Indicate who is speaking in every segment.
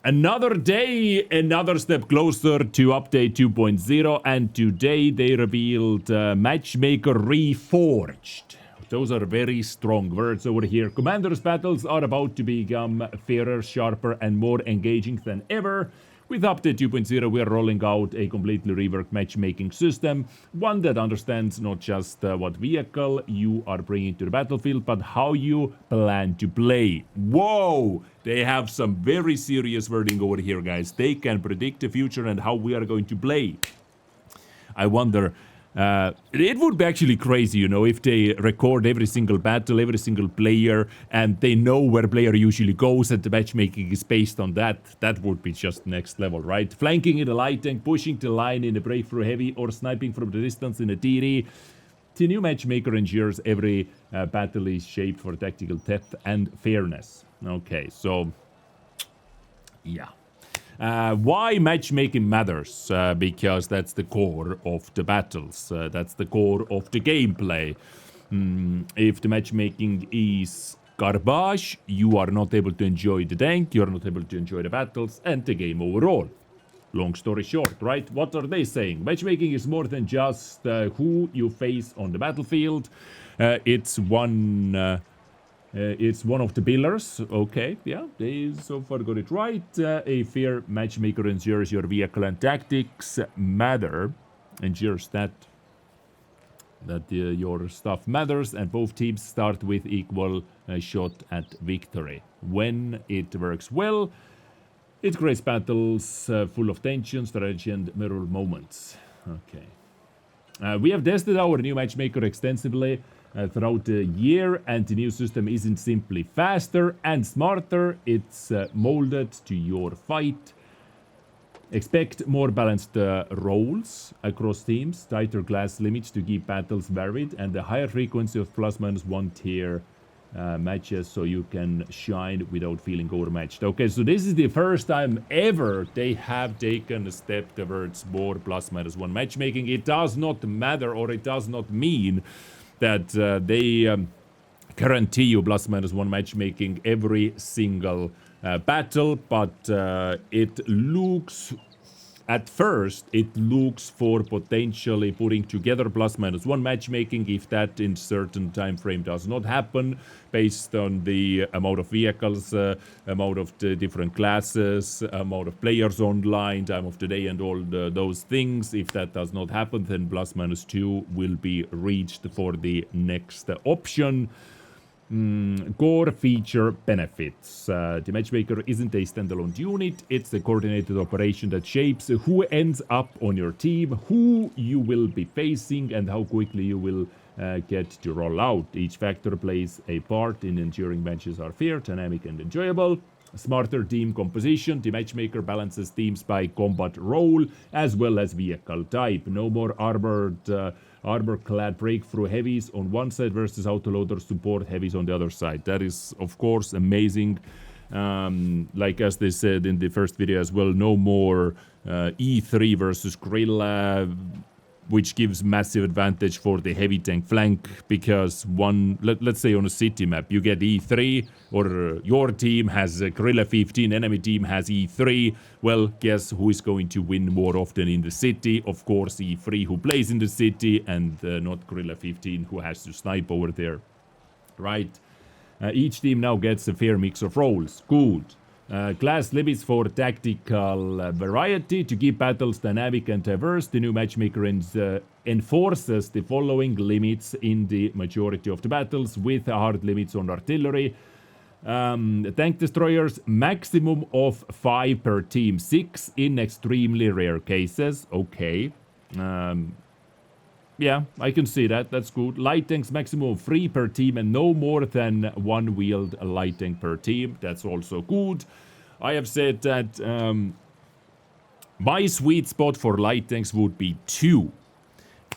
Speaker 1: Another day, another step closer to update 2.0, and today they revealed Matchmaker Reforged. Those are very strong words over here. Commanders battles are about to become fairer, sharper, and more engaging than ever. With update 2.0, we are rolling out a completely reworked matchmaking system, one that understands not just what vehicle you are bringing to the battlefield, but how you plan to play. Whoa! They have some very serious wording over here, guys. They can predict the future and how we are going to play. I wonder... it would be actually crazy, you know, if they record every single battle, every single player, and they know where player usually goes, and the matchmaking is based on that. That would be just next level, right? Flanking in a light tank, pushing the line in a breakthrough heavy, or sniping from the distance in a TD. The new matchmaker ensures every battle is shaped for tactical depth and fairness. Okay, so... yeah. Why matchmaking matters? Because that's the core of the battles. That's the core of the gameplay. If the matchmaking is garbage, you are not able to enjoy the tank, you are not able to enjoy the battles, and the game overall. Long story short, right? What are they saying? Matchmaking is more than just who you face on the battlefield. It's one of the pillars. Okay, yeah, they so far got it right. A fair matchmaker ensures your vehicle and tactics matter. Ensures that your stuff matters and both teams start with equal shot at victory. When it works well, it creates battles full of tension, strategy, and mirror moments. Okay. We have tested our new matchmaker extensively throughout the year, and the new system isn't simply faster and smarter, it's molded to your fight. Expect more balanced roles across teams, tighter class limits to keep battles varied, and a higher frequency of ±1 tier matches so you can shine without feeling overmatched. Okay, so this is the first time ever they have taken a step towards more ±1 matchmaking. It does not matter, or it does not mean that they guarantee you ±1 matchmaking every single battle, but it looks, at first, it looks for potentially putting together ±1 matchmaking if that in certain time frame does not happen, based on the amount of vehicles, amount of the different classes, amount of players online, time of the day, and all those things. If that does not happen, then ±2 will be reached for the next option. Core feature benefits. The matchmaker isn't a standalone unit, it's a coordinated operation that shapes who ends up on your team, who you will be facing, and how quickly you will get to roll out. Each factor plays a part in ensuring matches are fair, dynamic, and enjoyable. Smarter team composition. The matchmaker balances teams by combat role as well as vehicle type. No more armor-clad breakthrough heavies on one side versus autoloader support heavies on the other side. That is, of course, amazing. Like as they said in the first video as well, no more E3 versus Gorilla, which gives massive advantage for the heavy tank flank, because let's say on a city map, you get E3, or your team has Gorilla 15, enemy team has E3. Well, guess who is going to win more often in the city? Of course, E3 who plays in the city, and not Gorilla 15 who has to snipe over there, right? Each team now gets a fair mix of roles. Good. Class limits for tactical variety to keep battles dynamic and diverse. The new matchmaker enforces the following limits in the majority of the battles, with hard limits on artillery. Tank destroyers, maximum of 5 per team, 6 in extremely rare cases. Okay. Yeah, I can see that. That's good. Light tanks, maximum of 3 per team, and no more than 1 wheeled light tank per team. That's also good. I have said that my sweet spot for light tanks would be 2.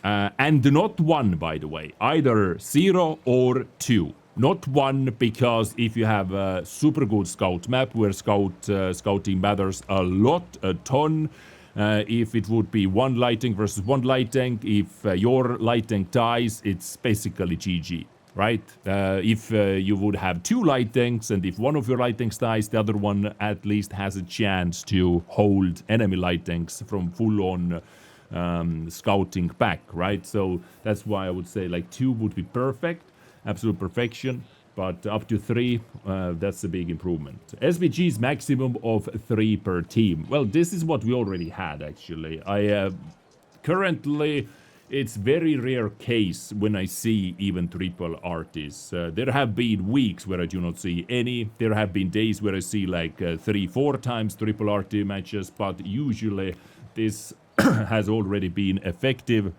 Speaker 1: And not 1, by the way. Either 0 or 2. Not 1, because if you have a super good scout map where scouting matters a lot, a ton. If it would be 1 light tank versus 1 light tank, if your light tank dies, it's basically GG. right? If you would have 2 light tanks, and if one of your light tanks dies, the other one at least has a chance to hold enemy light tanks from full-on scouting back, right? So that's why I would say like 2 would be perfect, absolute perfection, but up to 3, that's a big improvement. SVG's maximum of 3 per team. Well, this is what we already had, actually. Currently, it's very rare case when I see even triple artists. There have been weeks where I do not see any. There have been days where I see like 3-4 times triple RT matches, but usually this has already been effective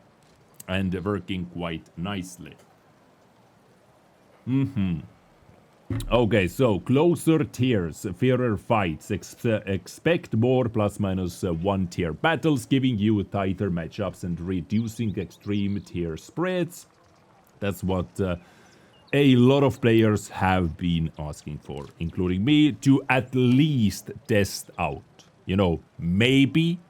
Speaker 1: and working quite nicely. Okay, so closer tiers, fairer fights, expect more ±1 tier battles, giving you tighter matchups and reducing extreme tier spreads. That's what a lot of players have been asking for, including me, to at least test out. You know, maybe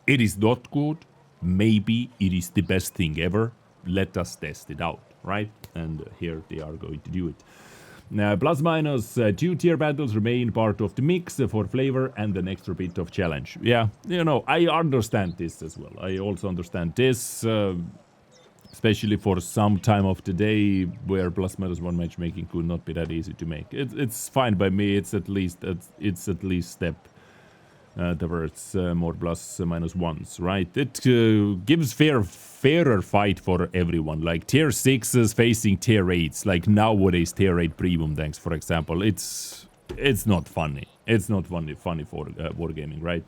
Speaker 1: it is not good, maybe it is the best thing ever. Let us test it out, right? And here they are going to do it. ±2 tier battles remain part of the mix for flavor and an extra bit of challenge. Yeah, you know, I understand this as well. I also understand this, especially for some time of the day where +-1 matchmaking could not be that easy to make. It's fine by me. It's at least step towards more +-1s, right? It gives fairer fight for everyone. Like tier 6s facing tier 8s, like nowadays tier 8 premium tanks, for example. It's not funny. It's not funny for wargaming, right?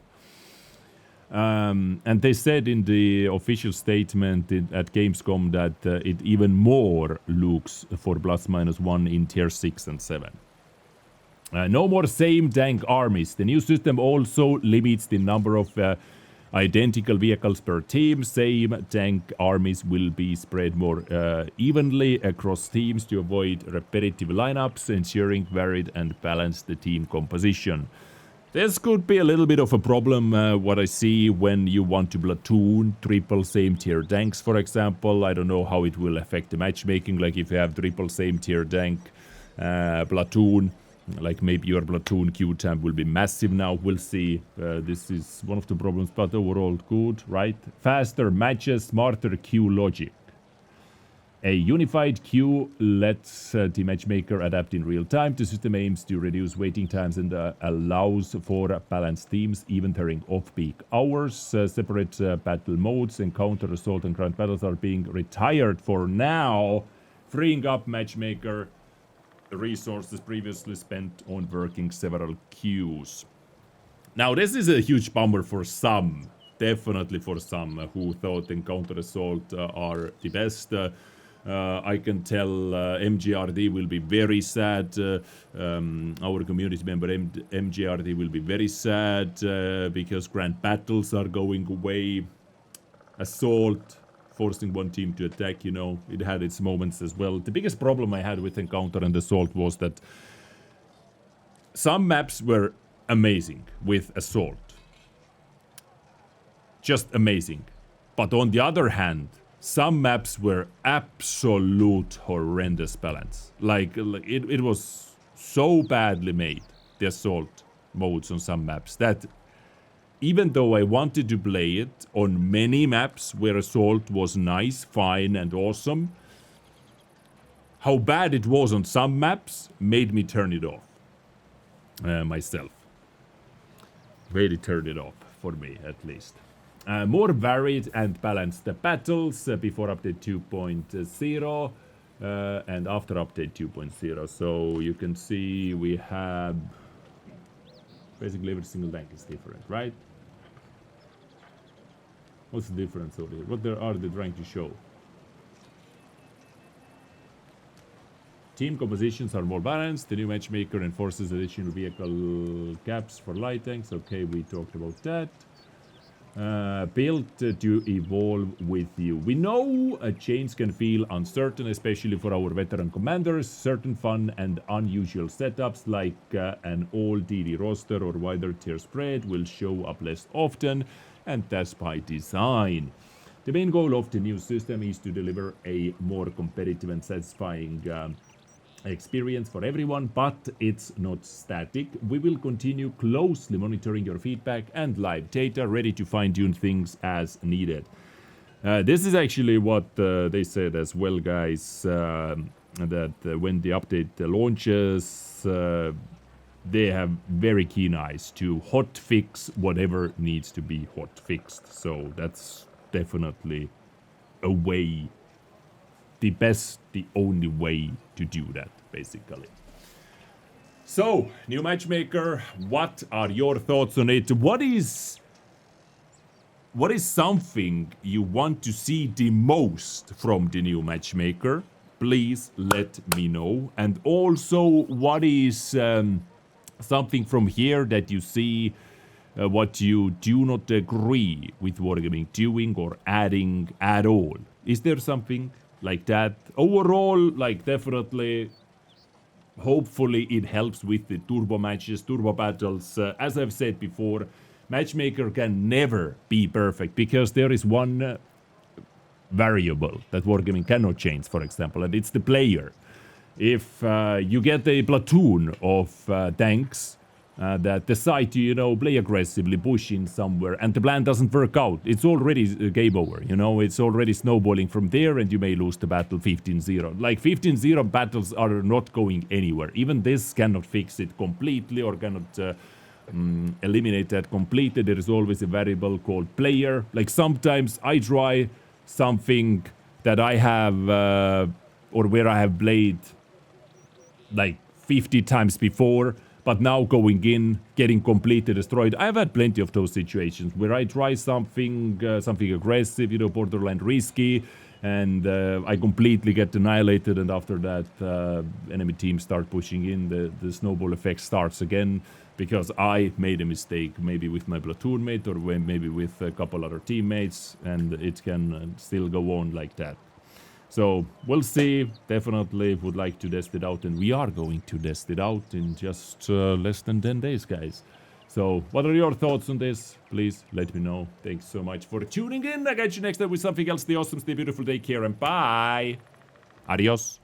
Speaker 1: And they said in the official statement at Gamescom that it even more looks for +-1 in tier 6 and 7. No more same tank armies. The new system also limits the number of identical vehicles per team. Same tank armies will be spread more evenly across teams to avoid repetitive lineups, ensuring varied and balanced the team composition. This could be a little bit of a problem, what I see when you want to platoon triple same tier tanks, for example. I don't know how it will affect the matchmaking, like if you have triple same tier tank platoon. Like maybe your platoon queue time will be massive now. We'll see. This is one of the problems, but overall good, right? Faster matches, smarter queue logic. A unified queue lets the matchmaker adapt in real time. The system aims to reduce waiting times and allows for balanced teams, even during off-peak hours. Separate battle modes, encounter, assault, and ground battles are being retired for now, freeing up matchmaker resources previously spent on working several queues. Now, this is a huge bummer for some, definitely for some who thought Encounter Assault are the best. I can tell MGRD will be very sad. Our community member MGRD will be very sad because Grand Battles are going away. Assault, forcing one team to attack, you know, it had its moments as well. The biggest problem I had with Encounter and Assault was that some maps were amazing with Assault. Just amazing. But on the other hand, some maps were absolute horrendous balance. Like it was so badly made, the Assault modes on some maps, that even though I wanted to play it on many maps where Assault was nice, fine, and awesome, how bad it was on some maps made me turn it off myself. Really turned it off, for me at least. More varied and balanced battles before update 2.0 and after update 2.0. So you can see we have basically every single tank is different, right? What's the difference over here? What are they trying to show? Team compositions are more balanced. The new matchmaker enforces additional vehicle caps for light tanks. Okay, we talked about that. Built to evolve with you. We know chains can feel uncertain, especially for our veteran commanders. Certain fun and unusual setups like an all DD roster or wider tier spread will show up less often, and that's by design. The main goal of the new system is to deliver a more competitive and satisfying experience for everyone, but it's not static. We will continue closely monitoring your feedback and live data, ready to fine-tune things as needed. This is actually what they said as well, guys, that when the update launches, they have very keen eyes to hot fix whatever needs to be hot fixed. So that's definitely a way, the only way to do that, basically. So, new Matchmaker, what are your thoughts on it? What is something you want to see the most from the new Matchmaker? Please let me know. And also, what is something from here that you see what you do not agree with Wargaming doing or adding at all? Is there something like that? Overall, like, definitely, hopefully it helps with the turbo matches, turbo battles. As I've said before, Matchmaker can never be perfect because there is one variable that Wargaming cannot change, for example, and it's the player. If you get a platoon of tanks that decide to, you know, play aggressively, push in somewhere, and the plan doesn't work out, it's already game over, you know, it's already snowballing from there, and you may lose the battle 15-0. Like, 15-0 battles are not going anywhere. Even this cannot fix it completely or cannot eliminate that completely. There is always a variable called player. Like, sometimes I try something that I have, or where I have played like 50 times before, but now going in, getting completely destroyed. I've had plenty of those situations where I try something aggressive, you know, borderline risky, and I completely get annihilated, and after that, enemy teams start pushing in, the snowball effect starts again, because I made a mistake, maybe with my platoon mate, or maybe with a couple other teammates, and it can still go on like that. So, we'll see. Definitely would like to test it out, and we are going to test it out in just less than 10 days, guys. So, what are your thoughts on this? Please let me know. Thanks so much for tuning in. I'll catch you next time with something else. Stay awesome, stay beautiful, take care, and bye. Adios.